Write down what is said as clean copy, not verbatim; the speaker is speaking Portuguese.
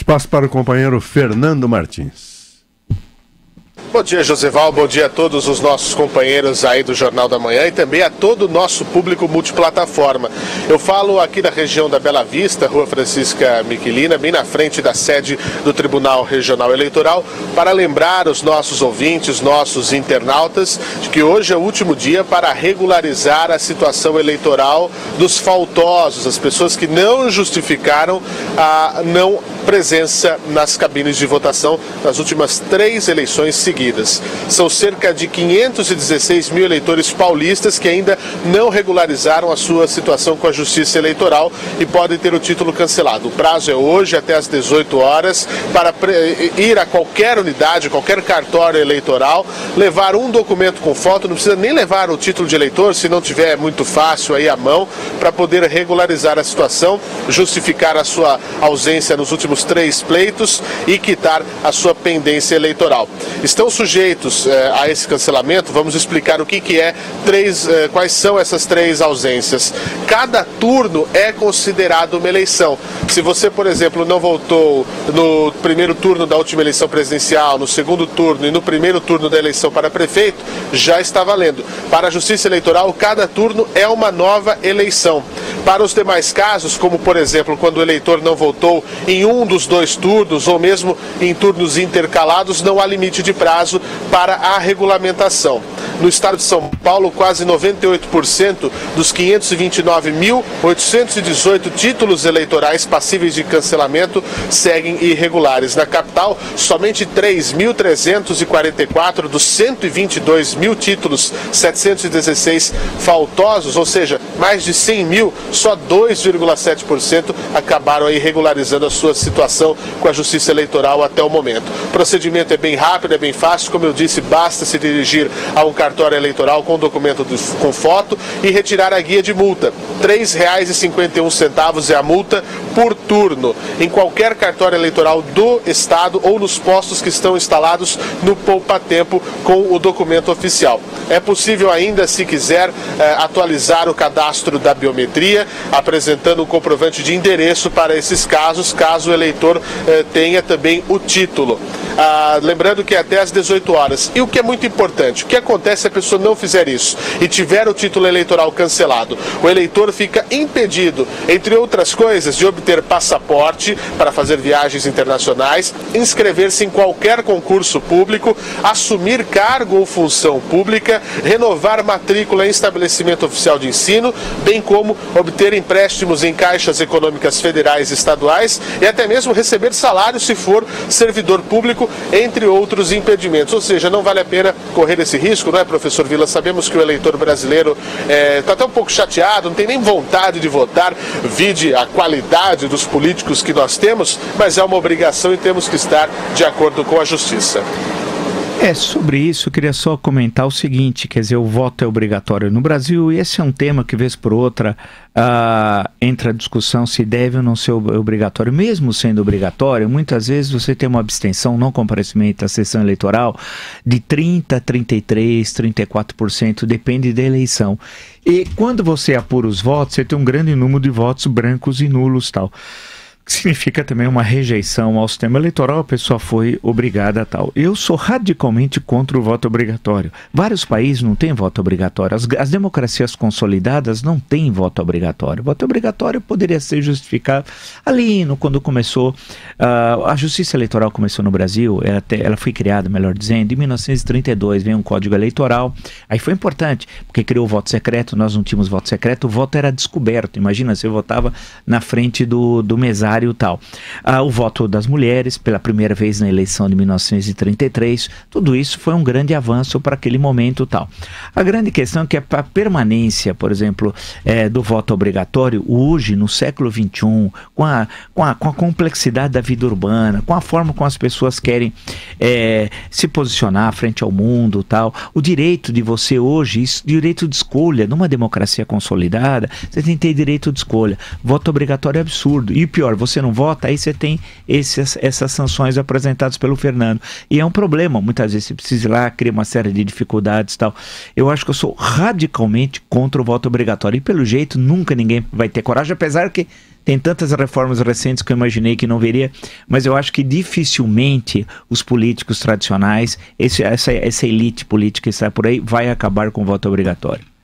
Espaço para o companheiro Fernando Martins. Bom dia, Josival, bom dia a todos os nossos companheiros aí do Jornal da Manhã e também a todo o nosso público multiplataforma. Eu falo aqui da região da Bela Vista, Rua Francisca Miquelina, bem na frente da sede do Tribunal Regional Eleitoral, para lembrar os nossos ouvintes, nossos internautas, de que hoje é o último dia para regularizar a situação eleitoral dos faltosos, as pessoas que não justificaram a não presença nas cabines de votação nas últimas 3 eleições seguidas. São cerca de 516 mil eleitores paulistas que ainda não regularizaram a sua situação com a Justiça Eleitoral e podem ter o título cancelado. O prazo é hoje, até às 18 horas, para ir a qualquer unidade, qualquer cartório eleitoral, levar um documento com foto, não precisa nem levar o título de eleitor, se não tiver muito fácil aí à mão, para poder regularizar a situação, justificar a sua ausência nos últimos 3 pleitos e quitar a sua pendência eleitoral. Estão sujeitos a esse cancelamento, vamos explicar o que é quais são essas 3 ausências. Cada turno é considerado uma eleição. Se você, por exemplo, não votou no primeiro turno da última eleição presidencial, no segundo turno e no primeiro turno da eleição para prefeito, já está valendo. Para a Justiça Eleitoral, cada turno é uma nova eleição. Para os demais casos, como por exemplo, quando o eleitor não votou em um dos 2 turnos ou mesmo em turnos intercalados, não há limite de prazo para a regulamentação. No estado de São Paulo, quase 98% dos 529.818 títulos eleitorais passíveis de cancelamento seguem irregulares. Na capital, somente 3.344 dos 122 mil títulos, 716 faltosos, ou seja, mais de 100 mil, só 2,7% acabaram aí regularizando a sua situação com a Justiça Eleitoral até o momento. O procedimento é bem rápido, é bem fácil, como eu disse, basta se dirigir a um cartório eleitoral com documento com foto e retirar a guia de multa. R$ 3,51 é a multa por turno, em qualquer cartório eleitoral do estado ou nos postos que estão instalados no poupa-tempo com o documento oficial. É possível ainda, se quiser, atualizar o cadastro da biometria, apresentando um comprovante de endereço para esses casos, caso o eleitor tenha também o título. Lembrando que é até às 18 horas. E o que é muito importante, o que acontece se a pessoa não fizer isso e tiver o título eleitoral cancelado? O eleitor fica impedido, entre outras coisas, de obter passaporte para fazer viagens internacionais, inscrever-se em qualquer concurso público, assumir cargo ou função pública, renovar matrícula em estabelecimento oficial de ensino, bem como obter empréstimos em caixas econômicas federais e estaduais e até mesmo receber salário se for servidor público, entre outros impedimentos. Ou seja, não vale a pena correr esse risco, não é, professor Vila? Sabemos que o eleitor brasileiro está até um pouco chateado, não tem nem vontade de votar, vide a qualidade dos políticos que nós temos, mas é uma obrigação e temos que estar de acordo com a justiça. Sobre isso eu queria só comentar o seguinte, quer dizer, o voto é obrigatório no Brasil e esse é um tema que vez por outra entra a discussão se deve ou não ser obrigatório. Mesmo sendo obrigatório, muitas vezes você tem uma abstenção, não comparecimento à sessão eleitoral de 30%, 33%, 34%, depende da eleição. E quando você apura os votos, você tem um grande número de votos brancos e nulos tal. Significa também uma rejeição ao sistema eleitoral, a pessoa foi obrigada a tal. Eu sou radicalmente contra o voto obrigatório. Vários países não têm voto obrigatório. As democracias consolidadas não têm voto obrigatório. O voto obrigatório poderia ser justificado ali quando começou, a Justiça Eleitoral começou no Brasil, ela foi criada, melhor dizendo, em 1932, veio um código eleitoral, aí foi importante, porque criou o voto secreto, nós não tínhamos voto secreto, o voto era descoberto, imagina, você votava na frente do mesário e tal. O voto das mulheres, pela primeira vez na eleição de 1933, tudo isso foi um grande avanço para aquele momento tal. A grande questão é que a permanência, por exemplo, do voto obrigatório, hoje, no século XXI, com a complexidade da vida urbana, com a forma como as pessoas querem se posicionar frente ao mundo tal, o direito de você hoje, direito de escolha, numa democracia consolidada, você tem que ter direito de escolha. Voto obrigatório é absurdo. E pior, você não vota, aí você tem essas sanções apresentadas pelo Fernando. E é um problema, muitas vezes você precisa ir lá, cria uma série de dificuldades e tal. Eu acho que eu sou radicalmente contra o voto obrigatório. E pelo jeito, nunca ninguém vai ter coragem, apesar que Tem tantas reformas recentes que eu imaginei que não veria, mas eu acho que dificilmente os políticos tradicionais, essa elite política que está por aí, vai acabar com o voto obrigatório.